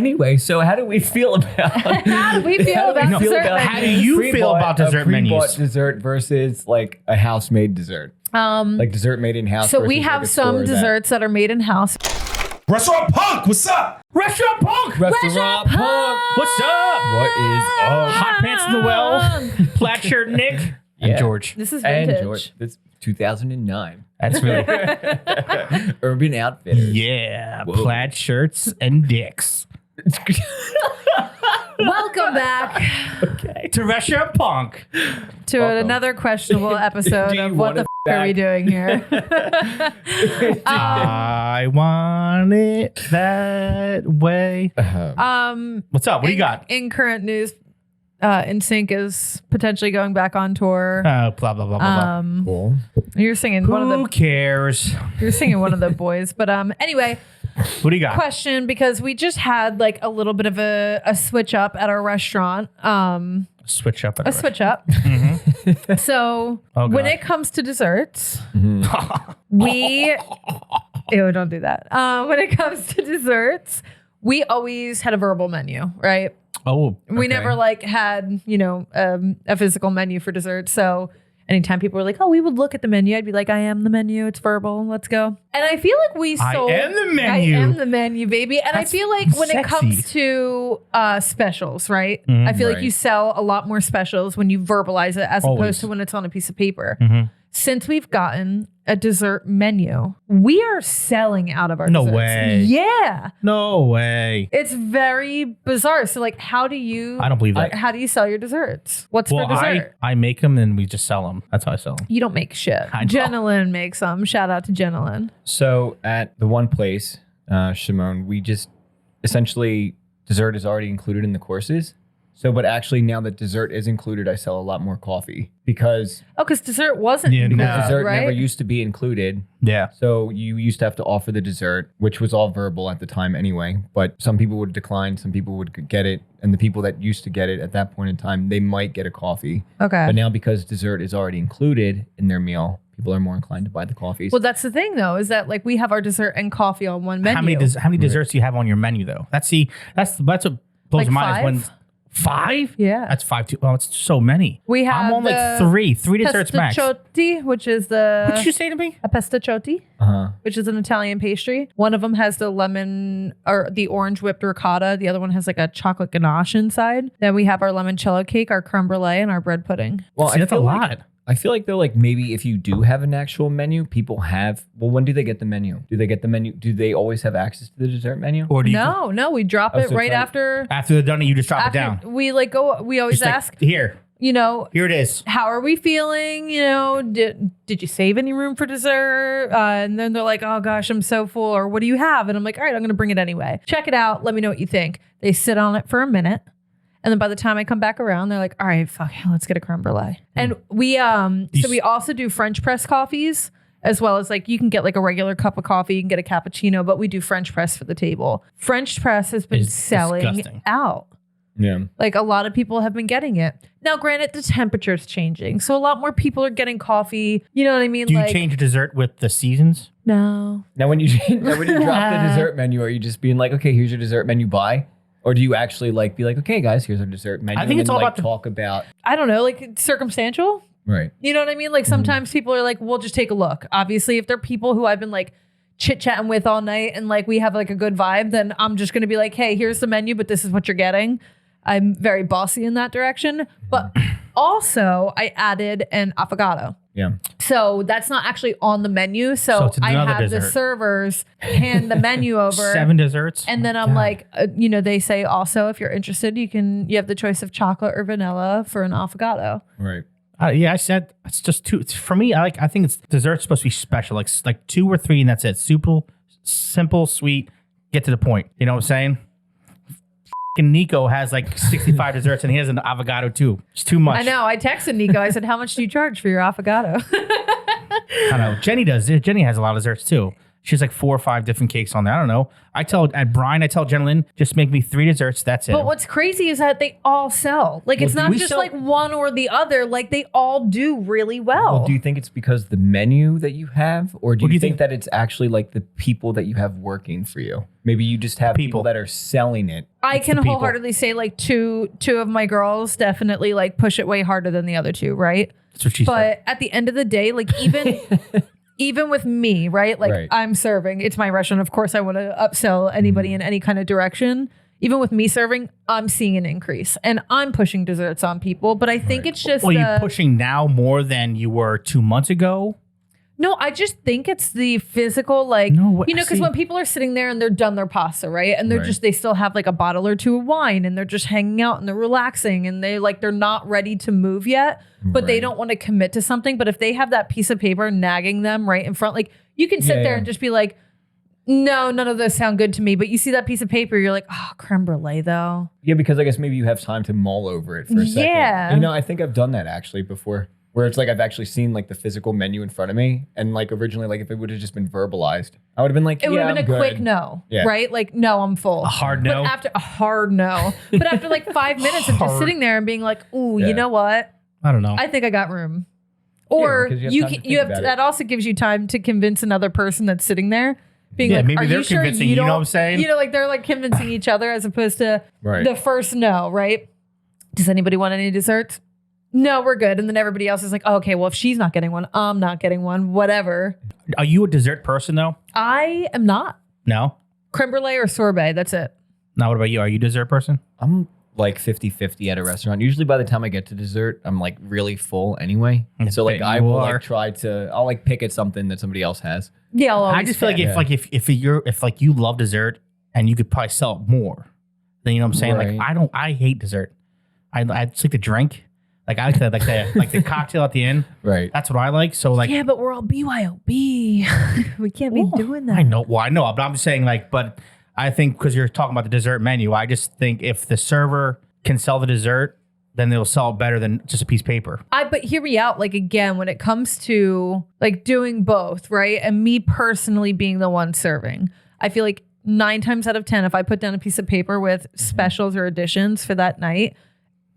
Anyway, so how do we feel about How do we feel about dessert menus? How do you feel about dessert menus? Pre-bought dessert versus like a house-made dessert. Like dessert made in house. So we have some desserts that are made in house. Restaurant Punk, what's up? Restaurant Punk! Restaurant Punk. What's up? What is up? Hot Pants Noelle, Plaid Shirt Nick, and George. This is vintage. And George. That's 2009. That's really Urban Outfitters. yeah. Whoa. Plaid shirts and dicks. Welcome back To Restaurant Punk. to another questionable episode Do you of What want the it Are we back? doing here? I want it that way. What's up? What do you got? In current news, NSYNC is potentially going back on tour. Blah blah blah blah blah. Cool. You're singing one Who of the cares? you're singing one of the boys, but anyway, What do you got? question, because we just had like a little bit of a switch up at our restaurant. Switch up. A switch up. So Oh, when God. it comes to desserts, we ew, don't do that. When it comes to desserts, we always had a verbal menu, right? Oh, We never like had, a physical menu for dessert. So anytime people were like, oh, we would look at the menu, I'd be like, I am the menu. It's verbal. Let's go. And I feel like we I sold. am the menu. I am the menu, baby. And That's I feel like when it sexy. comes to specials, right? I feel like Right. you sell a lot more specials when you verbalize it as Always. opposed to when it's on a piece of paper. Since we've gotten a dessert menu, we are selling out of our No desserts. way. Yeah. No way. It's very bizarre. So like, how do you I don't believe that. how do you sell your desserts? What's Well, for dessert? I make them and we just sell them. That's how I sell them. You don't make shit. I know. Jenna Lynn makes them. Shout out to Jenna Lynn. So at the one place, Shimon, we just essentially dessert is already included in the courses. So, but actually now that dessert is included, I sell a lot more coffee because Oh, because dessert wasn't Yeah, included, no. dessert right? never used to be included. Yeah. So you used to have to offer the dessert, which was all verbal at the time anyway. But some people would decline, some people would get it. And the people that used to get it at that point in time, they might get a coffee. Okay. But now because dessert is already included in their meal, people are more inclined to buy the coffees. Well, that's the thing though, is that like we have our dessert and coffee on one menu. How many desserts do you have on your menu though? That's what blows Like my mind is when 5? 5? Yeah. That's 5 too. Well, it's so many. We have I'm on like the three desserts max. What Pestaciotti, which is did you say to me? a pestaciotti, which is an Italian pastry. One of them has the lemon or the orange whipped ricotta. The other one has like a chocolate ganache inside. Then we have our limoncello cake, our creme brulee, and our bread pudding. Well, See, that's a feel lot. I feel like though, like maybe if you do have an actual menu, people have. Well, when do they get the menu? Do they get the menu? Do they always have access to the dessert menu? Or do you No, we drop it so right it's like- after. after they're done, you just drop it After down? we like go, we always Just like, ask, here here it is. how are we feeling? Did you save any room for dessert? And then they're like, oh gosh, I'm so full. Or what do you have? And I'm like, all right, I'm going to bring it anyway. Check it out. Let me know what you think. They sit on it for a minute. And then by the time I come back around, they're like, all right, fuck, let's get a creme brulee. And we, so we also do French press coffees, as well as like, you can get like a regular cup of coffee, you can get a cappuccino, but we do French press for the table. French press has been It's selling disgusting. out. Yeah. Like a lot of people have been getting it. Now, granted, the temperature's changing. So a lot more people are getting coffee. You know what I mean? Do you like, change dessert with the seasons? No. Now, when you drop the dessert menu, are you just being like, okay, here's your dessert menu, bye? Or do you actually like be like, okay, guys, here's our dessert menu? I think and it's then, all like, about the- talk about I don't know, like circumstantial. right. You know what I mean? Like sometimes people are like, we'll just take a look. Obviously, if they're people who I've been like chit-chatting with all night and like we have like a good vibe, then I'm just going to be like, hey, here's the menu, but this is what you're getting. I'm very bossy in that direction. But also I added an avocado. Yeah. So that's not actually on the menu. So it's I another have the dessert. servers hand the menu over. 7 desserts? And then I'm like, they say also, if you're interested, you have the choice of chocolate or vanilla for an avocado. Right. Yeah, I said it's just 2. For me, I think it's dessert's supposed to be special, like 2 or 3, and that's it. Simple, sweet, get to the point. You know what I'm saying? F***ing Nico has like 65 desserts, and he has an avocado too. It's too much. I know. I texted Nico. I said, how much do you charge for your avocado? I know. Jenny does. Jenny has a lot of desserts too. She has like 4 or 5 different cakes on there. I don't know. I tell Jenna, just make me 3 desserts. That's it. But what's crazy is that they all sell. Like, it's not just like one or the other. Like, they all do really well. Do you think it's because the menu that you have, or do you think that it's actually like the people that you have working for you? Maybe you just have people that are selling it. I can wholeheartedly say like two of my girls definitely like push it way harder than the other 2, right? That's what she said. But at the end of the day, like even with me, right? Like I'm serving, it's my restaurant. Of course, I want to upsell anybody in any kind of direction. Even with me serving, I'm seeing an increase and I'm pushing desserts on people. But I think it's just. Well, you're pushing now more than you were 2 months ago. No, I just think it's the physical, like, because when people are sitting there and they're done their pasta, right? And they still have like a bottle or 2 of wine and they're just hanging out and they're relaxing and they're not ready to move yet, but they don't want to commit to something. But if they have that piece of paper nagging them right in front, like you can sit there and just be like, no, none of those sound good to me. But you see that piece of paper, you're like, oh, creme brulee though. Yeah, because I guess maybe you have time to mull over it for a second. Yeah. I think I've done that actually before. Where it's like I've actually seen like the physical menu in front of me, and like originally, like if it would have just been verbalized, I would have been like, it would have been a quick no, right? Like, no, I'm full. A hard no. But after a hard no, but after like 5 minutes of just sitting there and being like, ooh, you know what? I don't know. I think I got room. Or you have that also gives you time to convince another person that's sitting there. Being like, maybe they're convincing you know what I'm saying? Like they're like convincing each other as opposed to the first no, right? Does anybody want any desserts? No, we're good. And then everybody else is like, oh, okay, well, if she's not getting one, I'm not getting one, whatever. Are you a dessert person though? I am not. No? Creme brulee or sorbet, that's it. Now, what about you? Are you a dessert person? I'm like 50-50 at a restaurant. Usually by the time I get to dessert, I'm like really full anyway. So like I will like I'll like pick at something that somebody else has. Yeah, I just feel like if you love dessert and you could probably sell it more, then you know what I'm saying? Right. Like I hate dessert. I just like to drink. Like I like the cocktail at the end. Right. That's what I like. So like, yeah, but we're all BYOB. We can't be doing that. I know. Well, I know, but I'm just saying like, but I think because you're talking about the dessert menu, I just think if the server can sell the dessert, then they'll sell it better than just a piece of paper. But hear me out. Like again, when it comes to like doing both, right? And me personally being the one serving, I feel like 9 times out of 10, if I put down a piece of paper with specials or additions for that night,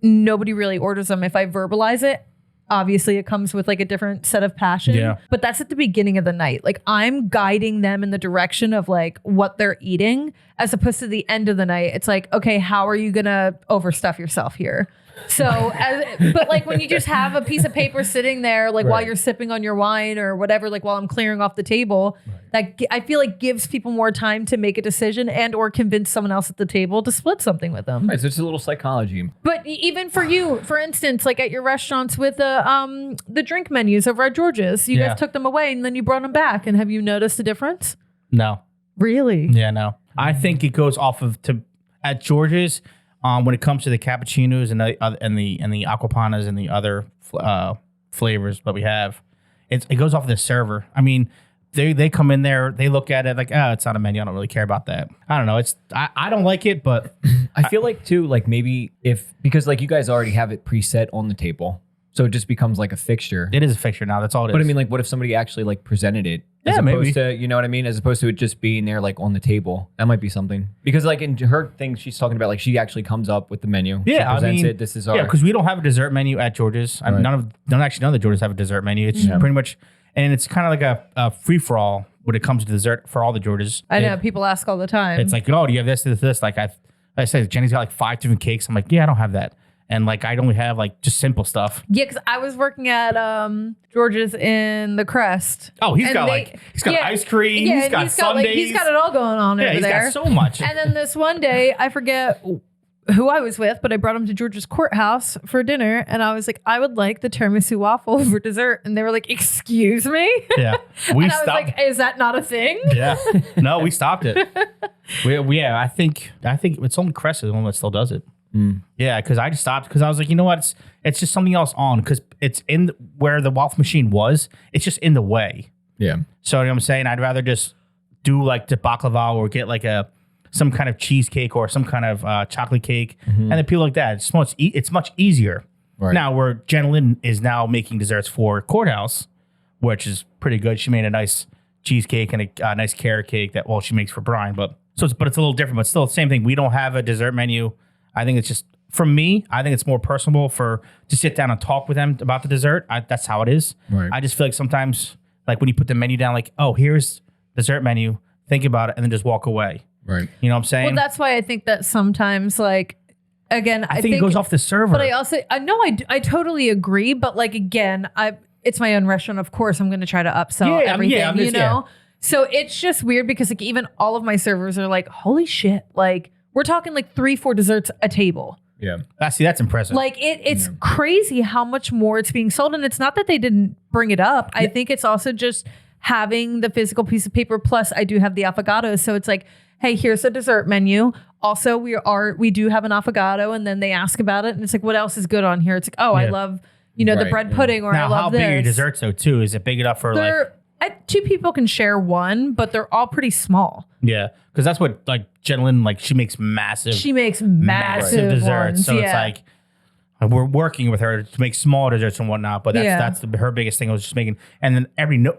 nobody really orders them. If I verbalize it, obviously it comes with like a different set of passion. Yeah. But that's at the beginning of the night. Like I'm guiding them in the direction of like what they're eating, as opposed to the end of the night. It's like, okay, how are you gonna overstuff yourself here? So, but like when you just have a piece of paper sitting there, like while you're sipping on your wine or whatever, like while I'm clearing off the table, that I feel like gives people more time to make a decision and or convince someone else at the table to split something with them. Right, so it's a little psychology. But even for you, for instance, like at your restaurants with the drink menus over at George's, you guys took them away and then you brought them back. And have you noticed a difference? No. Really? Yeah, no. I think it goes off of at George's. When it comes to the cappuccinos and the aquapanas and the other flavors that we have, it goes off of the server. I mean, they come in there, they look at it like, oh, it's not a menu. I don't really care about that. I don't know. I don't like it, but I feel like too, like maybe because like you guys already have it preset on the table, so it just becomes like a fixture. It is a fixture now. That's all it is. But I mean, like, what if somebody actually like presented it? As opposed to, you know what I mean? As opposed to it just being there like on the table. That might be something. Because like in her thing, she's talking about like she actually comes up with the menu. Yeah, she presents it. This is our... Yeah, because we don't have a dessert menu at George's. Right. None of the George's have a dessert menu. It's pretty much, and it's kind of like a free-for-all when it comes to dessert for all the George's. I know, people ask all the time. It's like, oh, do you have this? Like I said, Jenny's got like 5 different cakes. I'm like, yeah, I don't have that. And like, I only have like just simple stuff. Yeah, because I was working at George's in the Crest. Oh, he's got ice cream. Yeah, he's got sundaes. He's got it all going on over there. He's got so much. And then this one day, I forget who I was with, but I brought him to George's Courthouse for dinner. And I was like, I would like the tiramisu waffle for dessert. And they were like, excuse me? Yeah. We stopped. I was like, is that not a thing? Yeah. No, we stopped it. I think it's only Crest is the one that still does it. Mm. Yeah, because I just stopped because I was like, you know what? It's just something else on because it's in where the waffle machine was. It's just in the way. Yeah. So you know what I'm saying? I'd rather just do like the baklava or get like some kind of cheesecake or some kind of chocolate cake and then people like that. It's much easier. Right. Now where Jenna Lynn is now making desserts for Courthouse, which is pretty good. She made a nice cheesecake and a nice carrot cake that she makes for Brian. But it's a little different, but still the same thing. We don't have a dessert menu. I think it's just for me. I think it's more personable to sit down and talk with them about the dessert. That's how it is. Right. I just feel like sometimes like when you put the menu down, like, oh, here's dessert menu. Think about it and then just walk away. Right. You know what I'm saying? Well, that's why I think that sometimes, like, again, I think it goes off the server. But I also, I totally agree. But like, again, it's my own restaurant. Of course, I'm going to try to upsell everything, you know? So it's just weird because like even all of my servers are like, holy shit. Like we're talking like 3-4 desserts a table. Yeah. That's impressive. Like it's crazy how much more it's being sold. And it's not that they didn't bring it up. I think it's also just having the physical piece of paper. Plus I do have the affogato. So it's like, hey, here's a dessert menu. Also, we do have an affogato, and then they ask about it, and it's like, what else is good on here? It's like, I love, the bread pudding, or now, I love how this. big are your desserts though? Too is it big enough for two people can share one, but they're all pretty small. Yeah, because that's what like Jenlyn She makes massive desserts. ones, So it's like we're working with her to make small desserts and whatnot. But that's her biggest thing was just making, and then everybody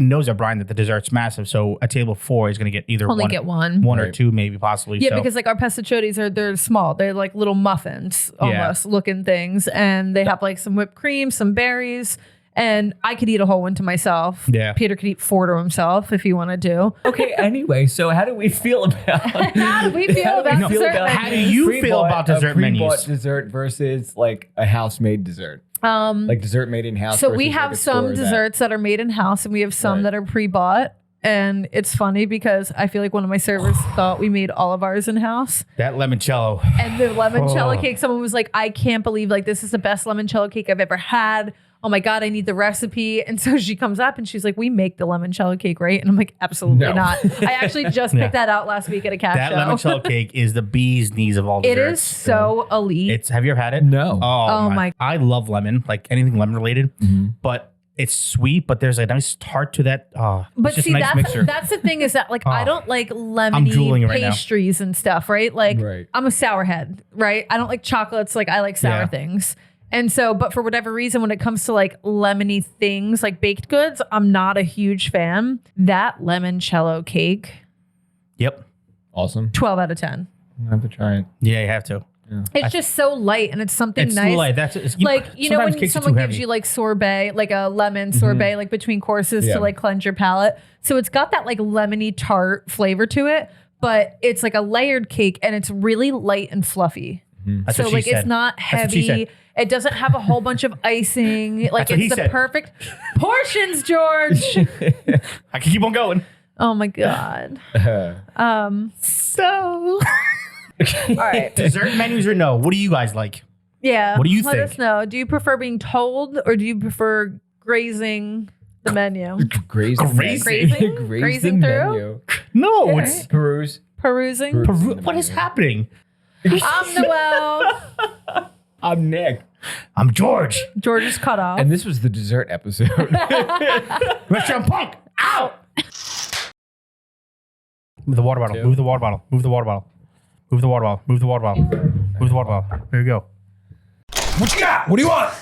knows at Brian that the dessert's massive. So a table of 4 is going to get either one or 2, maybe possibly. Yeah, because like our pesticiotis they're small. They're like little muffins almost looking things. And they have like some whipped cream, some berries. And I could eat a whole one to myself. Yeah. Peter could eat 4 to himself if he wanted to. Okay, anyway, so how do we feel about How do we feel about dessert menus? How do you feel about dessert menus? Pre-bought dessert versus like a house-made dessert. Like dessert made in house. So we have some desserts that are made in house, and we have some that are pre-bought. And it's funny because I feel like one of my servers thought we made all of ours in house. That limoncello. And the limoncello cake, someone was like, I can't believe like this is the best limoncello cake I've ever had. Oh my God, I need the recipe. And so she comes up and she's like, we make the limoncello cake, right? And I'm like, absolutely not. I actually just picked that out last week at a cat show. That limoncello cake is the bee's knees of all desserts. It is so elite. Have you ever had it? No. Oh my. I love lemon, like anything lemon related, but it's sweet, but there's a nice tart to that. But it's just see, a nice mixture. that's the thing is that like I don't like lemony pastries and stuff, right? Like I'm a sour head, right? I don't like chocolates. Like I like sour things. And so, but for whatever reason, when it comes to like lemony things, like baked goods, I'm not a huge fan. That limoncello cake. Yep. Awesome. 12 out of 10. I have to try it. Yeah, you have to. Yeah. It's just so light and it's something nice. Light. Like, you know, when someone gives you like sorbet, like a lemon sorbet, like between courses to like cleanse your palate. So it's got that like lemony tart flavor to it, but it's like a layered cake and it's really light and fluffy. That's so like it's not heavy. It doesn't have a whole bunch of icing. Like it's the perfect portions, George. I can keep on going. Oh my God. So all right. Dessert menus or no? What do you guys like? Yeah. What do you Let think? us know. Do you prefer being told or do you prefer grazing the menu? Grazing Grazing through? menu. No, Okay. it's Perusing? what is happening? I'm Noelle. I'm Nick. I'm George. George is cut off. And this was the dessert episode. Restaurant Punk. Out. Move the water bottle. Move the water bottle. Move the water bottle. Move the water bottle. Move the water bottle. Move the water bottle. There you go. What you got? What do you want?